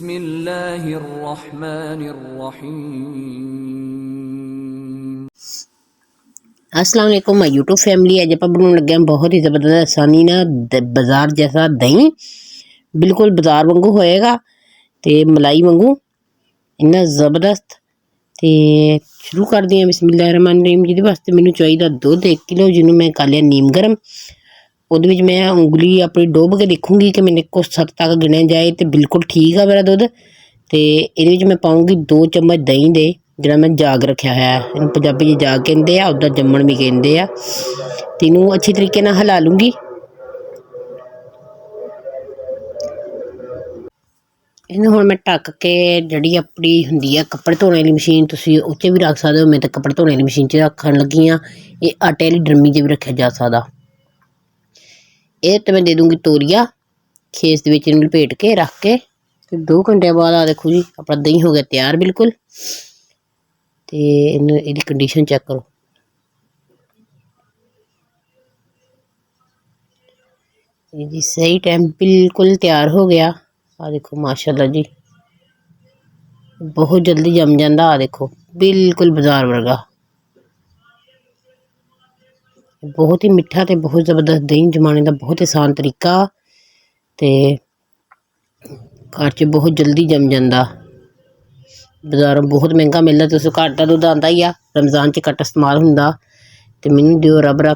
बिस्मिल्लाहिर्रहमानिर्रहीम। अस्सलाम वालेकुम माय यूट्यूब फैमिली। अज आप बनाने लगे हैं बहुत ही ज़बरदस्त आसानी ना बाजार जैसा दही, बिल्कुल बाजार वांगू होएगा ते मलाई वांगू इन्ना ज़बरदस्त। ते शुरू कर दिए बिस्मिल्लाहिर्रहमानिर्रहीम। जिहदे वास्ते मैनू चाहिए दुध 1 किलो, जिन्होंने मैं कर लिया नीम गर्म। ਉਹਦੇ ਵਿੱਚ मैं उंगली अपनी डुੱਬ के देखूँगी कि मैंने को 7 तक गिणिया जाए तो बिल्कुल ठीक है मेरा दुध। तो ये मैं पाऊँगी 2 चम्मच दही दे, ਜਿਹੜਾ मैं जाग रखा है, ਇਹਨੂੰ ਪੰਜਾਬੀ 'ਚ जाग ਕਹਿੰਦੇ ਆ, ਉੱਦਾਂ जम्मण भी ਕਹਿੰਦੇ ਆ। ਤੇ ਇਹਨੂੰ ਅੱਛੀ ਤਰੀਕੇ ਨਾਲ ਹਿਲਾ ਲੂੰਗੀ। ਇਹਨੂੰ ਹੁਣ ਮੈਂ ਢੱਕ ਕੇ ਜਿਹੜੀ ਆਪਣੀ ਹੁੰਦੀ ਆ ਕੱਪੜੇ ਧੋਣੇ ਵਾਲੀ ਮਸ਼ੀਨ, ਤੁਸੀਂ ਉਹ 'ਚ ਵੀ ਰੱਖ ਸਕਦੇ ਹੋ। ਮੈਂ ਤਾਂ ਕੱਪੜੇ ਧੋਣੇ ਵਾਲੀ ਮਸ਼ੀਨ 'ਚ ਰੱਖਣ ਲੱਗੀ ਹਾਂ। ਇਹ ਆਟੇ ਵਾਲੀ ਡਰਮੀ 'ਚ ਵੀ ਰੱਖਿਆ ਜਾ ਸਕਦਾ। ਇਹ ਤੇ मैं दे दूँगी तौलिया खेस ਦੇ ਵਿੱਚ ਇਹਨੂੰ ਲਪੇਟ ਕੇ ਰੱਖ ਕੇ। ਤੇ 2 ਘੰਟੇ ਬਾਅਦ ਆ देखो जी अपना दही हो गया तैयार बिल्कुल। तो ਇਹਦੀ कंडीशन चेक करो। जी सही टाइम बिल्कुल तैयार हो गया। आ देखो माशाल्लाह जी, बहुत जल्दी जम जाता। आ देखो बिल्कुल बाजार वर्गा, बहुत ही मिठा तो बहुत ज़बरदस्त दही जमाने का बहुत आसान तरीका। तो घर च बहुत जल्दी जम जाता। बाजारों बहुत महंगा मिलता, तो घर का दुध आता ही आ। रमज़ान च घट इस्तेमाल होंदा। तो मैनू दिओ रब रख।